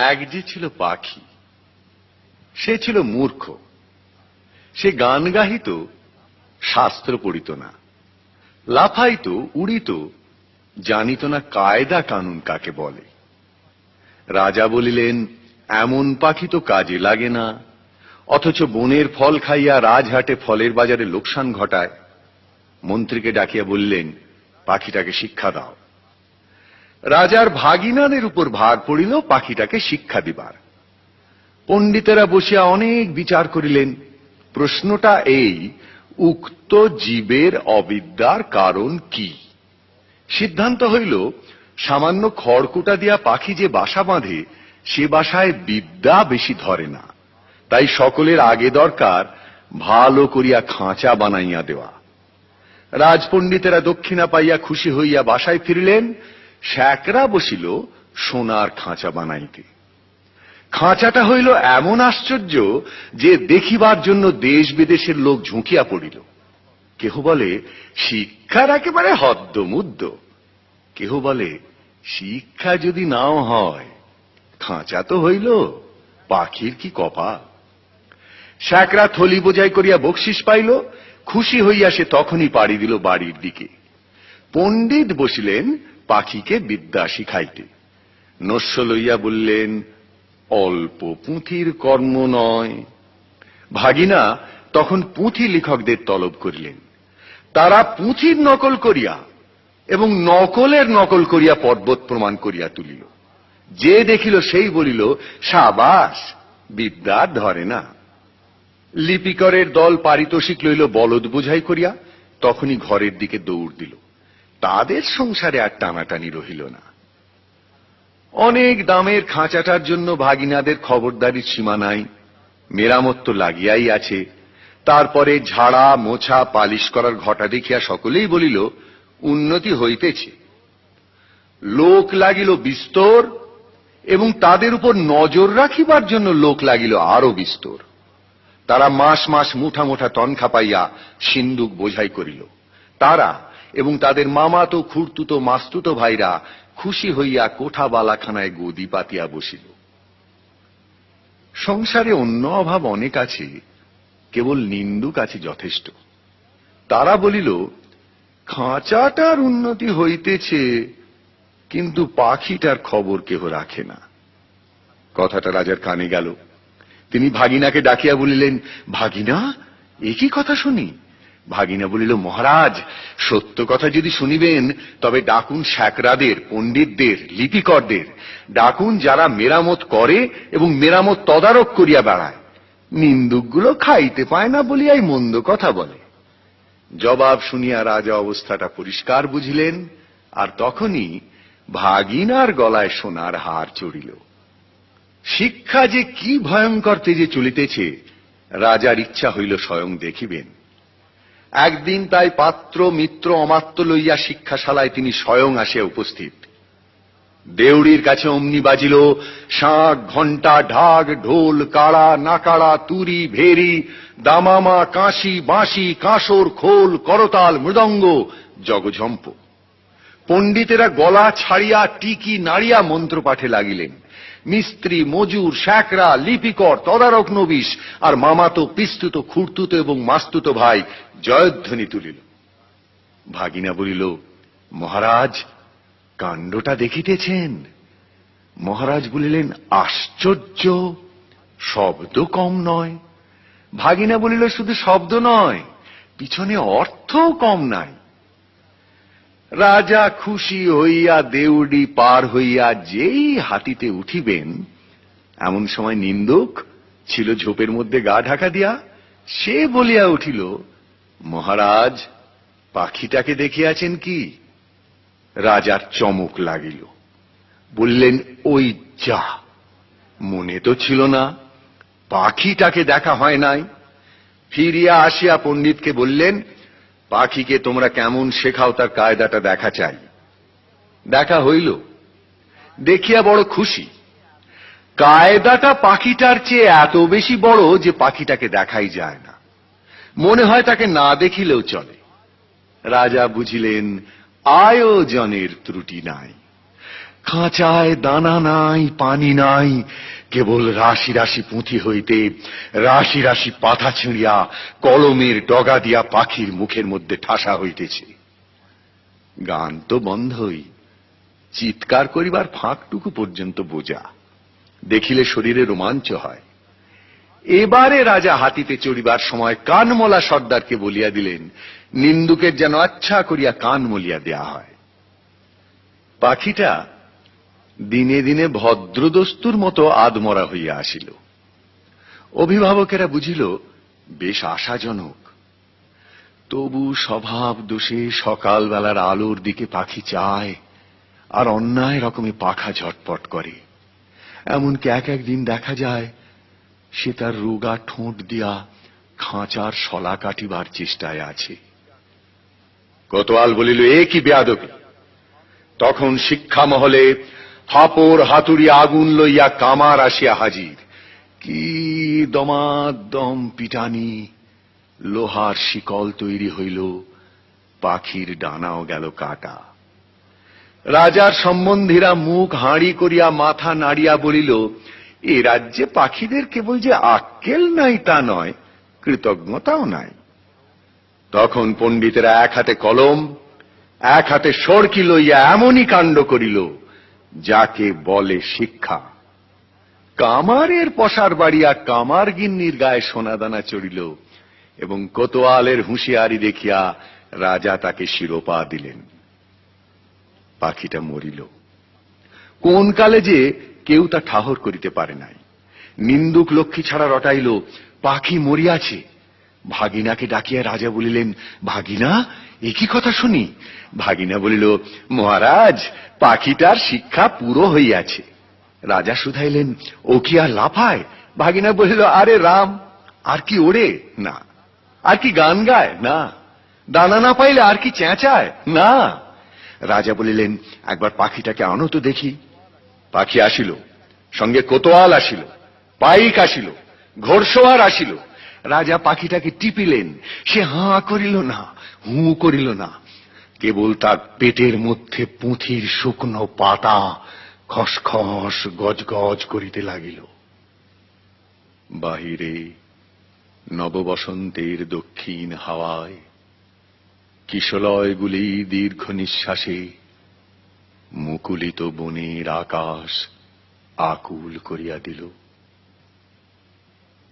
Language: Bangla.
এক যে ছিল পাখি, সে ছিল মূর্খ। সে গান গাহিত, শাস্ত্র পড়িত না, লাফাইত, উড়িত, জানিত না কায়দা কানুন কাকে বলে। রাজা বলিলেন, এমন পাখি তো কাজে লাগে না, অথচ বনের ফল খাইয়া রাজহাটে ফলের বাজারে লোকসান ঘটায়। মন্ত্রীকে ডাকিয়া বললেন, পাখিটাকে শিক্ষা দাও। রাজার ভাগিনাদের উপর ভার পড়িল পাখিটাকে শিক্ষা দিবার। পণ্ডিতেরা বসিয়া অনেক বিচার করিলেন। প্রশ্নটা এই, উক্ত জীবের অবিদ্যার কারণ কি? সিদ্ধান্ত হইল, সামান্য খড়কুটা দিয়া পাখি যে বাসা বাঁধে, সে বাসায় বিদ্যা বেশি ধরে না। তাই সকলের আগে দরকার ভালো করিয়া খাঁচা বানাইয়া দেওয়া। রাজপণ্ডিতেরা দক্ষিণা পাইয়া খুশি হইয়া বাসায় ফিরিলেন। শ্যাকরা বসিল সোনার খাঁচা বানাইতে। খাঁচাটা হইল এমন আশ্চর্য যে দেখিবার জন্য দেশ বিদেশের লোক ঝুঁকিয়া পড়িল। কেহ বলে শিক্ষার একেবারে হদ্দমুদ্দ, কেহ বলে শিক্ষা যদি নাও হয়, খাঁচা তো হইল, পাখির কি কপাল। শ্যাকরা থলি বোঝাই করিয়া বকশিস পাইল। খুশি হইয়া সে তখনই পাড়ি দিল বাড়ির দিকে। পণ্ডিত বসিলেন পাখিকে বিদ্যা শিখাইতে। নস্য লইয়া বললেন, অল্প পুঁথির কর্ম নয়। ভাগিনা তখন পুঁথি লেখকদের তলব করিলেন। তারা পুঁথির নকল করিয়া এবং নকলের নকল করিয়া পর্বত প্রমাণ করিয়া তুলিল। যে দেখিল সেই বলিল, সাবাস, বিদ্যা ধরে না। লিপিকরের দল পারিতোষিক লইল বলদ বোঝাই করিয়া। তখনই ঘরের দিকে দৌড় দিল। তাদের সংসারে আর টানাটানি রহিল না। অনেক দামের খাঁচাটার জন্য ভাগিনাদের খবরদারির সীমা নাই। মেরামত তো লাগিয়াই আছে। তারপরে ঝাড়া মোছা পালিশ করার ঘটা দেখিয়া সকলেই বলিল, উন্নতি হইতেছে। লোক লাগিল বিস্তর, এবং তাদের উপর নজর রাখিবার জন্য লোক লাগিল আরো বিস্তর। তারা মাস মাস মুঠা মুঠা তনখা পাইয়া সিন্দুক বোঝাই করিল। তারা এবং তাদের মামাতো খুড়তুতো মাস্তুতো ভাইরা খুশি হইয়া কোঠা বালাখানায় গদি পাতিয়া বসিল। সংসারে অন্য অভাব অনেক আছে, কেবল নিন্দুক আছে যথেষ্ট। তারা বলিল, খাঁচাটার উন্নতি হইতেছে, কিন্তু পাখিটার খবর কেহ রাখে না। কথাটা রাজার কানে গেল। তিনি ভাগিনাকে ডাকিয়া বলিলেন, ভাগিনা, এ কি কথা শুনি? ভাগিনা বলিল, মহারাজ, সত্য কথা যদি শুনিবেন তবে ডাকুন শ্যাকরাদের, পণ্ডিতদের, লিপিকরদের। ডাকুন যারা মেরামত করে এবং মেরামত তদারক করিয়া বেড়ায়। নিন্দুকগুলো খাইতে পায় না বলিয়াই মন্দ কথা বলে। জবাব শুনিয়া রাজা অবস্থাটা পরিষ্কার বুঝিলেন। আর তখনই ভাগিনার গলায় সোনার হার চড়িল। শিক্ষা যে কি ভয়ঙ্কর তেজে চলিতেছে, রাজার ইচ্ছা হইল স্বয়ং দেখিবেন। একদিন তাই পাত্র মিত্র অমাত্য লইয়া শিক্ষাশালায় তিনি স্বয়ং আসিয়া উপস্থিত। দেউড়ির কাছে অমনি বাজিল শাঁখ, ঘণ্টা, ঢাক, ঢোল, কাড়া, নাকাড়া, তুরি, ভেরি, দামামা, কাঁসি, বাঁশি, কাঁসর, খোল, করতাল, মৃদঙ্গ, জগঝম্প। পণ্ডিতেরা গলা ছাড়িয়া টিকি নাড়িয়া মন্ত্র পাঠে লাগিলেন। মিস্ত্রি, মজুর, শ্যাকরা, লিপিকর, তদারক নবিশ আর মামাতো, পিস্তুত, খুড়তুতো এবং মাস্তুতো ভাই জয়ধ্বনি তুলিল। ভাগিনা বলিল, মহারাজ, কাণ্ডটা দেখিতেছেন? মহারাজ বলিলেন, আশ্চর্য, শব্দ কম নয়। ভাগিনা বলিল, শুধু শব্দ নয়, পিছনে অর্থও কম নাই। রাজা খুশি হইয়া দেউড়ি পার হইয়া যেই হাতিতে উঠিবেন, এমন সময় নিন্দুক ছিল ঝোপের মধ্যে গা ঢাকা দিয়া। সে বলিয়া উঠিল, মহারাজ, পাখিটাকে দেখিয়াছেন কি? রাজার চমক লাগিল। বললেন, ওই যা, মনে তো ছিল না, পাখিটাকে দেখা হয় নাই। ফিরিয়া আসিয়া পণ্ডিতকে বললেন, পাখিকে তোমরা কেমন শেখাও তার কায়দাটা দেখা চাই। দেখা হইল। দেখিয়া বড় খুশি। কায়দাটা পাখিটার চেয়ে এত বেশি বড় যে পাখিটাকে দেখাই যায় না। মনে হয় তাকে না দেখিলেও চলে। রাজা বুঝিলেন আয়োজনের ত্রুটি নাই। খাঁচায় দানা নাই, পানি নাই, কেবল রাশি রাশি পুঁথি হইতে রাশি রাশি পাতা ছিঁড়িয়া কলমের ডগা দিয়া পাখির মুখের মধ্যে ঠাসা হইতেছে। গান তো বন্ধই, চিৎকার করিবার ফাঁকটুকু পর্যন্ত বোঝা। দেখিলে শরীরে রোমাঞ্চ হয়। এবারে রাজা হাতিতে চড়িবার সময় কানমলা সর্দারকে বলিয়া দিলেন, নিন্দুকের যেন আচ্ছা করিয়া কান মলিয়া দেয়া হয়। পাখিটা দিনে দিনে ভদ্রদস্তুর মতো আদমরা হইয়া আসিল। অভিভাবকেরা বুঝিল বেশ আশাজনক। তবু স্বভাব দোষে সকালবেলার আলোর দিকে পাখি চায়, আর অন্যায় রকমে পাখা ঝটপট করে। এমনকি এক একদিন দেখা যায় সে তার রোগা ঠোঁট দিয়া খাঁচার শলা কাটিবার চেষ্টায় আছে। কোতোয়াল বলিল, এ কি বেয়াদবি! তখন শিক্ষা মহলে হাপড় হাতুড়ি আগুন লইয়া কামার আসিয়া হাজির। কি দমাদম পিটানি! লোহার শিকল তৈরি হইল, পাখির ডানাও গেল কাটা। রাজার সম্বন্ধীরা মুখ হাঁড়ি করিয়া মাথা নাড়িয়া বলিল, এ রাজ্যে পাখিদের কেবল যে আক্কেল নাই তা নয়, কৃতজ্ঞতাও নাই। তখন পণ্ডিতেরা এক হাতে কলম এক হাতে সড়কি লইয়া এমনই কাণ্ড করিল যাকে বলে শিক্ষা। কামারের পশার বাড়িয়া কামার গিন্নির গায়ে সোনাদানা চড়িল, এবং কোতোয়ালের হুঁশিয়ারি দেখিয়া রাজা তাকে শিরোপা দিলেন। পাখিটা মরিল। কোন কালে যে কেউ তা ঠাহর করিতে পারে নাই। নিন্দুক লক্ষ্মী ছাড়া রটাইল, পাখি মরিয়াছে। ভাগিনাকে ডাকিয়া রাজা বলিলেন, ভাগিনা, এ কি কথা শুনি? ভাগিনা বলিল, মহারাজ, পাখিটার শিক্ষা পুরো হইয়াছে। রাজা শুধাইলেন, ও কি আর লাফায়? ভাগিনা বলিল, আরে রাম, আর কি ওড়ে? না। আর কি গান গায়? না। দানা না পাইলে আর কি চেঁচায়? না। রাজা বলিলেন, একবার পাখিটাকে আনো তো দেখি। পাখি আসিল, সঙ্গে কোতোয়াল আসিল, পাইক আসিল, ঘোড়সওয়ার আসিল। রাজা পাখিটাকে টিপিলেন। সে হাঁ করিল না, হু করিল না, কেবল তার পেটের মধ্যে পুঁথির শুকনো পাতা খসখস গজগজ করিতে লাগিল। বাহিরে নববসন্তের দক্ষিণ হাওয়ায় কিশলয়গুলি দীর্ঘ নিঃশ্বাসে মুকুলিত বনের আকাশ আকুল করিয়া দিল।